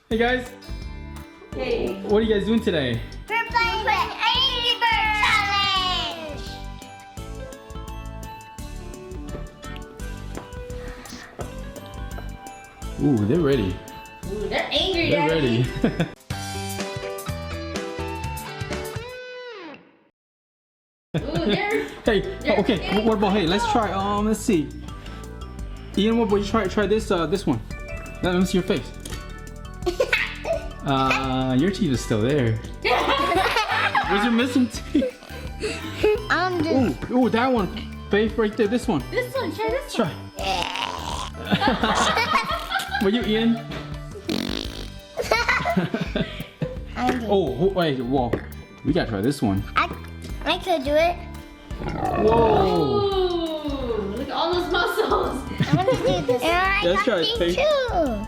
Hey guys. Hey. What are you guys doing today? We're playing the Angry Bird Challenge! Ooh, they're ready. Ooh, they're angry, They're Daddy. ready. Ooh, they're... Hey, They're okay. ready. What about, hey, let's try, let's see. Ian, what about you try this one? Let me see your face. Your teeth is still there. Where's your missing teeth? I'm just... Ooh, that one. Faith, right there, this one. This one, try this one. Try. Were you Ian? Oh, wait, whoa. We gotta try this one. I could do it. Whoa. Ooh, look at all those muscles. I want to do this. And I Let's try got it, these Faith. too.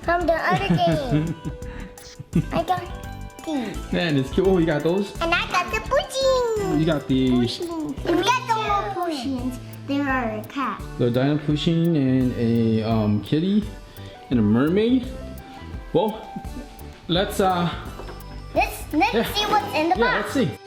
From the other game. I got these. Man, it's cute. Oh, you got those? And I got the pushing. You got the And we got the more pushings. There are a cat. Dinah Pushing and a kitty and a mermaid. Well, let's Let's Yeah. see what's in the yeah, box. let's see.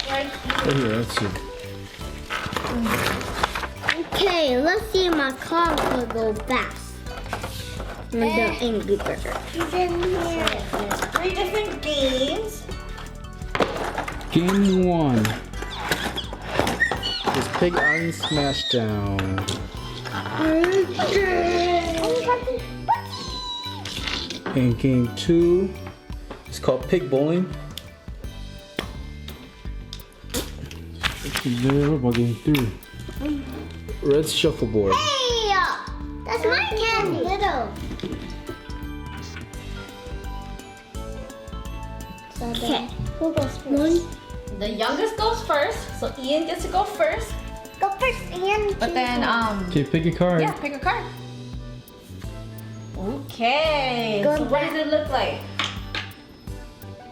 Right here, let's see. Okay, let's see if my car will go fast. And the Angry Bird. He's in here. 3 different games. Game 1 is Pig Island Smashdown. And game 2 is called Pig Bowling. There, what about game 3? Red Shuffleboard. Hey! That's my candy. Little. Okay. Who goes first? The youngest goes first, so Ian gets to go first. Go first, Ian. But then, Okay, pick a card. yeah, pick a card. Okay. Go So what back. does it look like?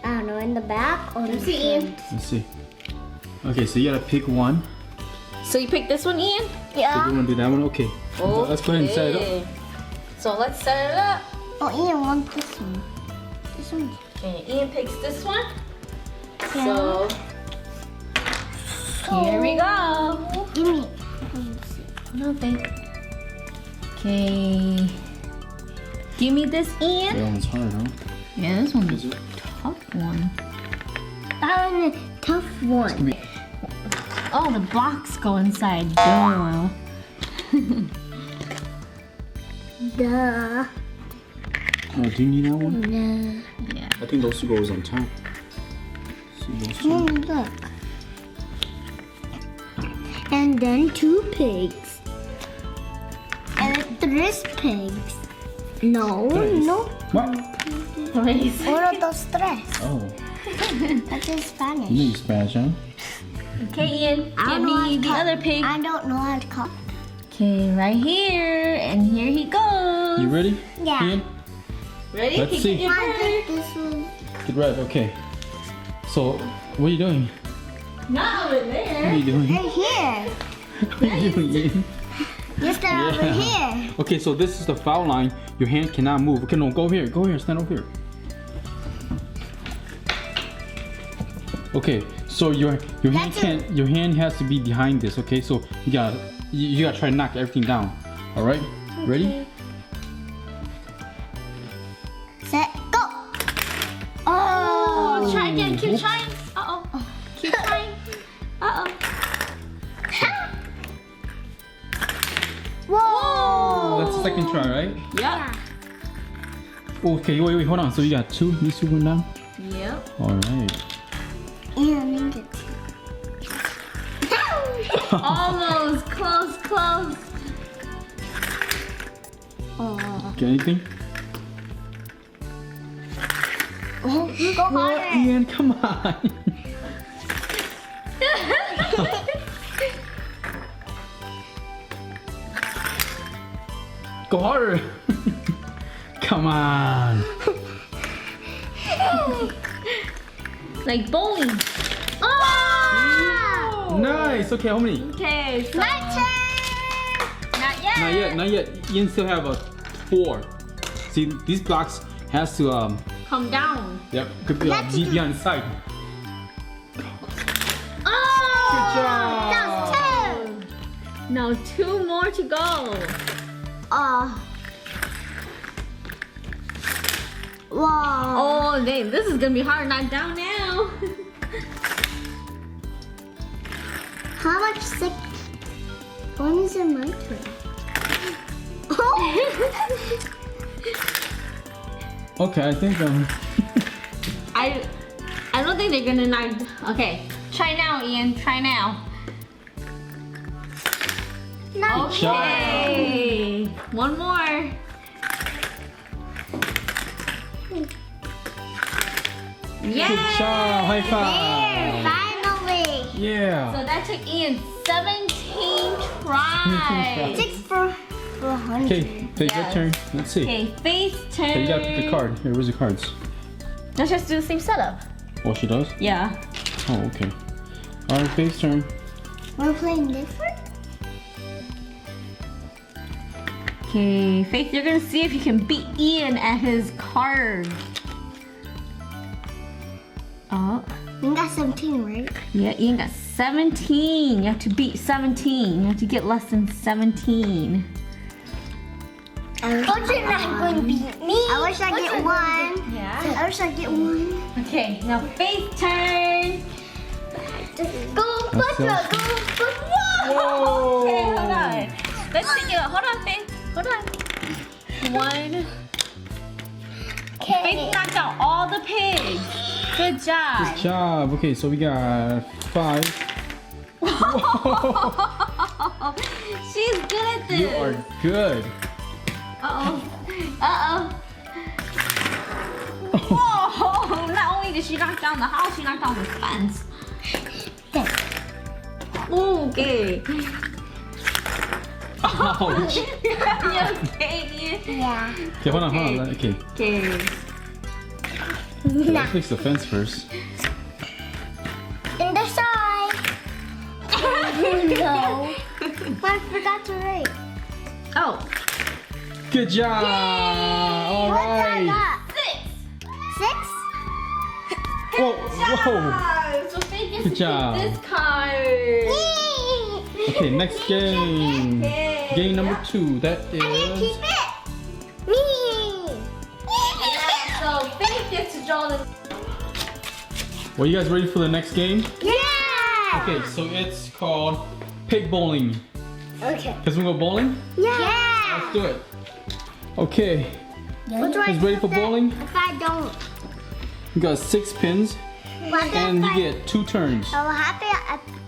I don't know, in the back or Let's see, Ian. Let's see. Okay, so you gotta pick one. So you pick this one, Ian? So you Yeah. wanna do that one? Okay. Let's go ahead and set it up. Okay. So let's set it up. Oh, Ian wants this one. This one. Okay, Ian picks this one. Yeah. So here we go. Give me. No, babe. Okay. Give me this, Ian. That one's hard, huh? Yeah, this one's Is a it? tough one. That was a tough one. Oh, the blocks go inside. Duh. Duh. Oh, do you need that one? Duh. Yeah. I think those two goes on top. See those two? Look. And then 2 pigs. And 3 pigs. No, Tres. no. What? Please. 1, 2, 3. Oh, That's in Spanish. you need Spanish, huh? Okay, Ian. I Give don't know how me to the count. other pig. I don't know how to count. Okay, right here. And here he goes. You ready? Yeah. Ian? Ready? Let's Pick see. your I bird. think this one. Get ready, okay. So, what are you doing? Not over What are there. you doing? Right here. What are you doing, Ian? You stand over here. Okay, so this is the foul line. Your hand cannot move. Okay, no, go here, stand over here. Okay, so your hand has to be behind this. Okay, so you gotta try to knock everything down. All right, ready? Set, go. Oh, Oh. try again. Keep Oops. trying. Uh oh. Keep trying. Uh oh. Whoa. That's the second try, right? Yep. Okay, wait, hold on. So you got two. These two went down. Yep. All right. And it. Almost. Close. Oh. Get anything? Go harder. Ian, come on. Go harder. Come on. Like bowling. Oh. Nice. Okay, how many? Okay. So My turn. not yet. Not yet. Ian still have a 4. See, these blocks has to Come down. yep, could be on the side. Oh. Good job. That was 2. Now 2 more to go. Wow. Oh, dang. This is gonna be hard. Not down now. How much sick? When is it my turn? Oh. Okay, I think I don't think they're gonna knock. Okay, try now, Ian. Try now. No. Okay. One more. Yeah. good job. High There, five. finally. Yeah. So that took Ian 17 tries. 6 for 100. Okay, take your Yes. turn. Let's see. Okay, face turn. Okay, you gotta pick a card. Here, where's the cards? Let's just do the same setup. Oh, she does? Yeah. Oh, okay. Alright, face turn. We're playing different? Okay, Faith, you're gonna see if you can beat Ian at his card. Oh, We got 17, right? yeah, Ian got 17. You have to beat 17. You have to get less than 17. But you're not going to beat me. I wish I get 1. Yeah. I wish I get 1. Okay, now Faith turn. Go, That's Butler, it. go, Butler. Whoa! Okay, hold on. Let's think it. Hold on, Faith. Hold on. 1. Okay. Faith knocked out all the pigs. Good job. Good job. Okay, so we got 5. She's good at this. You are good. Uh-oh. Whoa! Not only did she knock down the house, she knocked down the fence. Okay. Ouch. You okay, Ian? Yeah. Okay, hold on. Okay, Okay. let's fix the fence first. In the side. No. I forgot to write. Oh. Good job. All What I right. got? 6? Whoa, whoa. So Faith gets Good to job. keep this card. Yay! Okay, next game. Okay. Game number 2. That I can keep is. it. Me. Yeah, so Faith gets to draw the. Well, you guys ready for the next game? Yeah. Okay, so it's called pig bowling. Okay. Guys, we go bowling? Yeah. Let's do it. Okay, What do guys ready for bowling? If I don't. You got 6 pins, and you get 2 turns. I will happy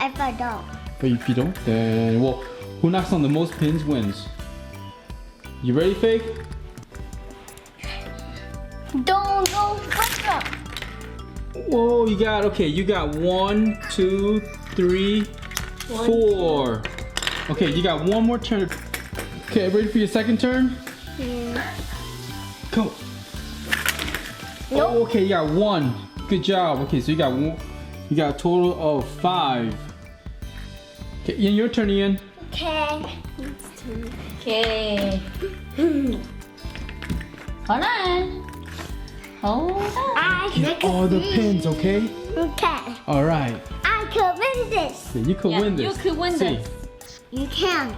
if I don't. But if you don't, then well, who knocks on the most pins wins. You ready, Faith? Don't go. Whoa, you got 1, 2, 3, 4. Okay, you got 1 more turn. Okay, ready for your second turn? Yeah. Go. Nope. Oh, okay, you got 1. Good job. Okay, so you got a total of 5. Okay, Ian, your turn, Ian. Okay. Okay. Hold on. Hold on. Get all the pins, okay? Okay. All right. I could win this. Yeah, you could win this. You could win See. this. You can't.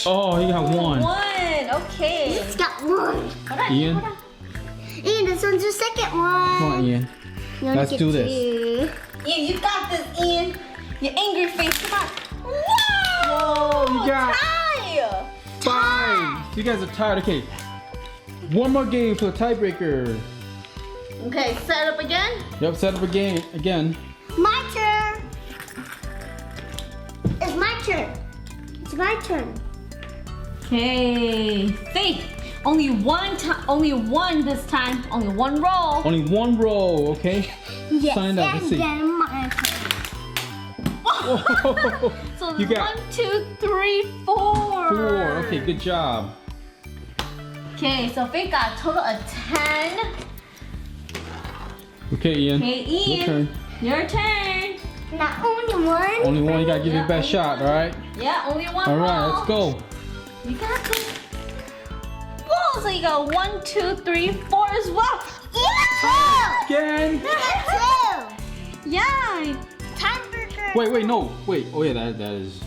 Oh, you got one. One. Okay. It's got one. Hold on, Ian. hold on. Ian, this one's your second one. Come on, Ian. You only Let's get do this. two. Ian, you got this, Ian. Your angry face. Come on. Whoa! Whoa, you got tie. 5. You guys are tired. Okay. One more game for the tiebreaker. Okay, set up again. Yep, set up a game again. My turn. It's my turn. It's my turn. Okay, Faith. Only one this time. Only one roll. Only one roll, okay? Yes, Sign up. Let's and see. then my turn. Whoa. So You got 1, 2, 3, 4. 4. Okay, good job. Okay, so Faith got a total of 10. Okay, Ian. Okay, Your Ian. turn. Your turn. Not only one. Only one. You gotta give it Yeah, your best only shot, all right? Yeah, only one All roll. right, let's go. You got this. Whoa, so you got 1, 2, 3, 4 as well. Yeah. Again. Two. Yeah. Tiebreaker. Wait, no. Wait. Oh yeah, that is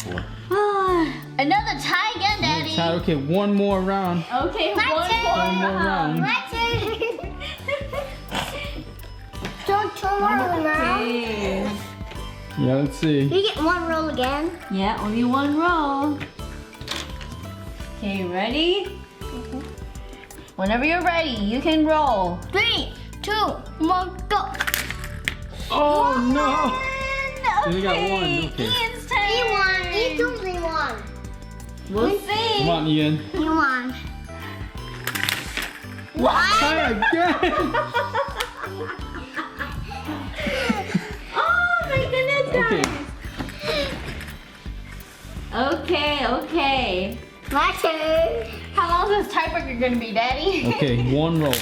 4. Another tie again, Daddy. Tied. Okay, one more round. Okay, My one turn. more One more round. My turn. Don't tomorrow now. Okay. Yeah, let's see. You get one roll again. Yeah, only one roll. Okay, ready? Whenever you're ready, you can roll. 3, 2, 1, go. Oh no! Okay. You got one, okay. Ian's turn. He won. He totally won. We'll see. Come on, Ian. He won. Try again. Oh my goodness, Okay. guys. Okay. My turn. How long is this tiebreaker gonna be, Daddy? Okay, one roll.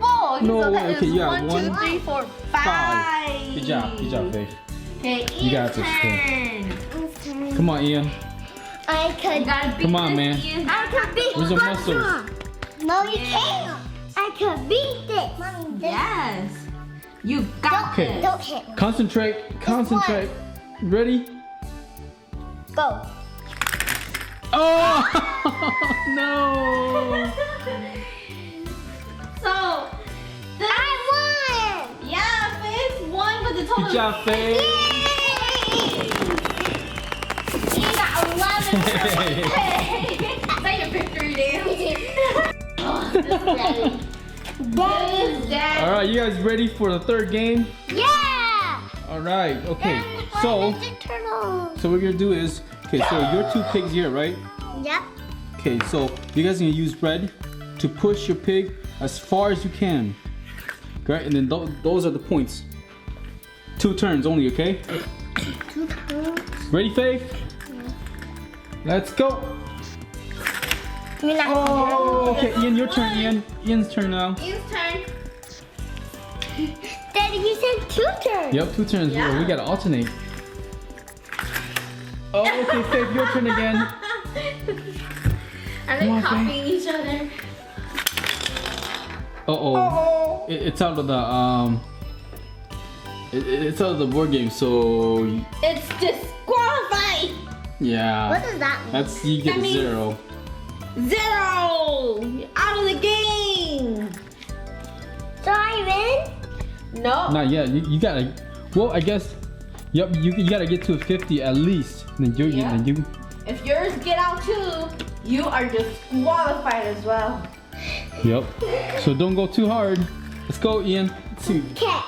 Whoa. No, so that okay, is you got 1, 2, 3, 4, 5. Good job, Faith. Okay, You got Ian's this, turn. Come on, Ian. I You could. gotta beat Come on, this, man. Ian. I could beat Where's the this. muscles? No, you can't. I could beat this. Yes. You got Okay. this. Don't hit me. Concentrate. Ready? Go. Oh no! So, this, I won. yeah, Faith won with the total. Good job, Faith. Yay! You got 11 points. Say your victory dance. Oh, this is Daddy. This is Daddy. All right, you guys ready for the third game? Yeah. All right. Okay. And So Ninja Turtles. what we're gonna do is, okay. So your 2 pigs here, right? Yep. Okay. So you guys are gonna use red to push your pig as far as you can. Okay. And then those are the points. 2 turns only. Okay. Ready, Faith? Let's go. You're not Oh, okay. Ian, your turn. Ian's turn now. Ian's turn. Daddy, you said 2 turns. Yep, 2 turns. Yeah. We gotta alternate. Oh, okay, Faith, your turn again. Are Come they on, copying each other? Uh-oh. It's out of the it's out of the board game, so It's disqualified. yeah. What does that mean? That's you get That a means- 0. 0. You're out of the game. So I win? No. Not yet. You gotta. Well, I guess. Yep. You gotta get to a 50 at least. Then you. Yeah. Then you. If yours get out too, you are disqualified as well. Yep. So don't go too hard. Let's go, Ian. Let's see. Okay.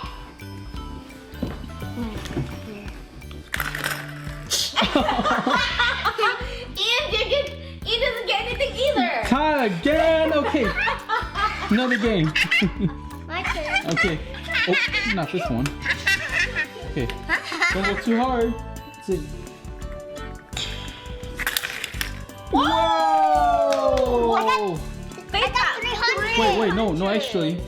Ian doesn't get anything either. Tie again. Okay. Another game. My turn. Okay. Oh, not this one. Okay. Don't go too hard. Let's see. Whoa! I got 300. Wait, no, actually,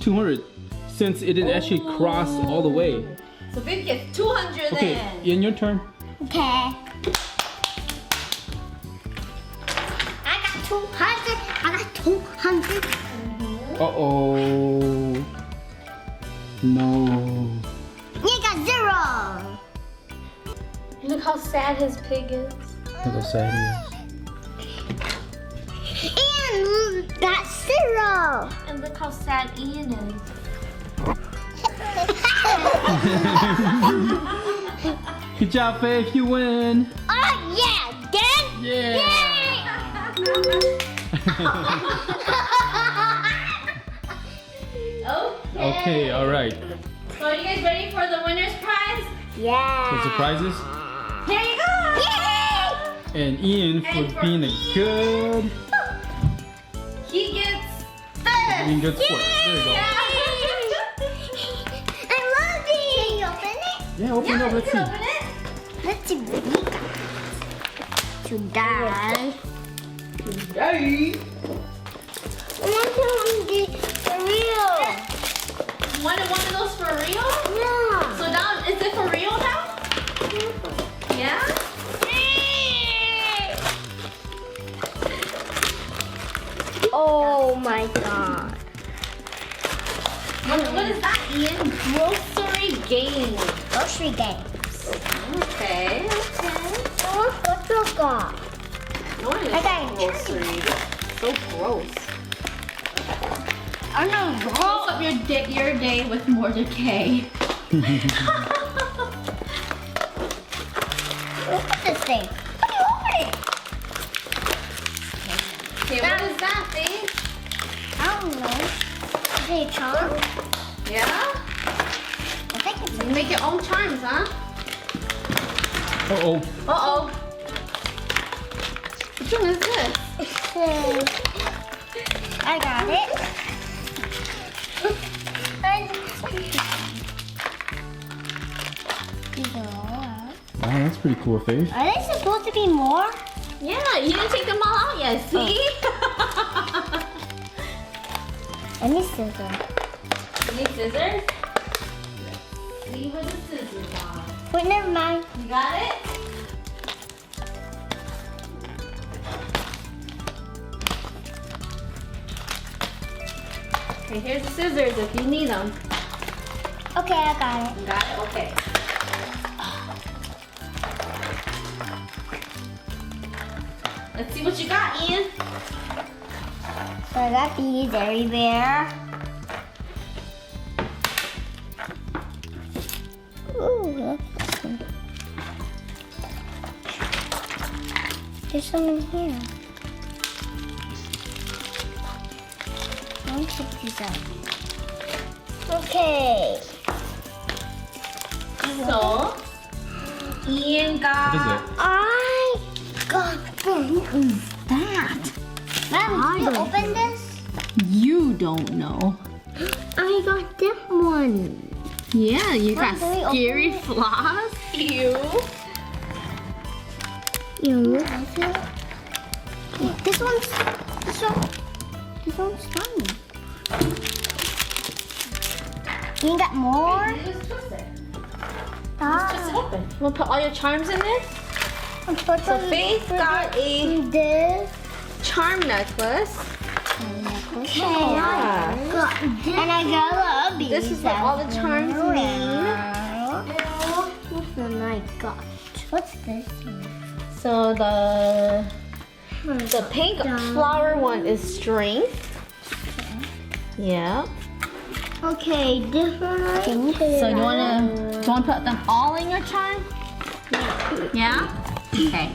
200. Since it didn't actually cross all the way. So Viv gets 200 Okay, then. Ian, your turn. Okay. I got 200. I got 200. Uh-oh. No. You got 0. Look how sad his pig is. Look how sad And that's 0. And look how sad Ian is. he is. Good job, Faith. You win. Oh yeah, again? Yeah. Okay, all right. So are you guys ready for the winner's prize? Yeah. The surprises. Here you go! Yay! And Ian And for for being a Ian. good, He gets this! being good sport. There you go. I love these. Can you open it? Yeah, open it up. You Let's can see. open it. Let's see what we got. Today. Today. I want to for real. Wanted one of those for real? Yeah. So now, is it for real now? Yeah? Oh my god. What is that, Ian? Grossery Gang. Grocery games. Okay, okay. Oh, what you got? No one is I got it. grocery. So gross. I know. Close up your day with more decay. Look at this thing. What do you open it? Okay, what is that, babe? I don't know. Is it a charm? Yeah? I think it's You make your own charms, huh? Uh-oh. Uh-oh. Which one is this? I got it. These are all out. Wow, that's pretty cool, Faith. Are they supposed to be more? Yeah, you didn't take them all out yet, see? I need scissors. You need scissors? See where the scissors are. Wait, never mind. You got it? Okay, here's the scissors if you need them. Okay, I got it. You got it? Okay. Let's see what you got, Ian. So I got these everywhere. Ooh, look at this one. There's some in here. Let me check these out. Okay. So, Ian What got. is it? I got who's that? Mom, can you open this? You don't know. I got this one. Yeah, you Mom, got can we open scary it? floss. Ew. This one's tiny. You got more? Just twist it. Twist it Ah. open. You want to put all your charms in there? Put So Faith got a this. charm necklace. Okay. Yeah. And I got a baby. This is what all the charms mean. What's one I got? What's this one? So the pink flower one is strength. Yeah. Okay, this one I So do you wanna put them all in your charm? Yeah? Okay.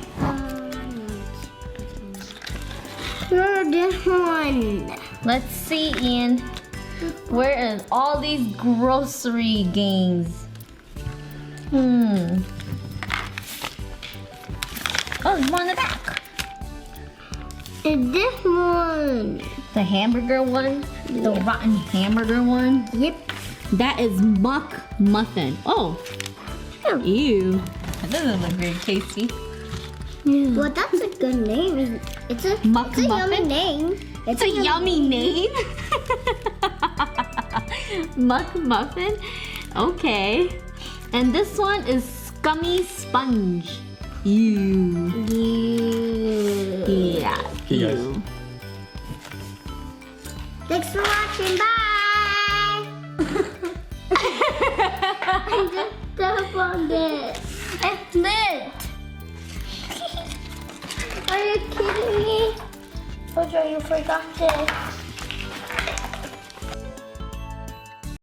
This one. Let's see, Ian. Where is all these grocery gangs? Oh, there's one in the back. And this one. The hamburger one? The rotten hamburger one? Yep. That is muck muffin. Oh. Ew. That doesn't look very tasty. Well, that's a good name. It's a Muck yummy muffin? name. It's a yummy name. Muck muffin. Okay. And this one is scummy sponge. Ew. Yeah. Okay, guys. Ew. Thanks for watching. Bye. just step on it. It's lit. Are you kidding me? Jojo, you forgot this.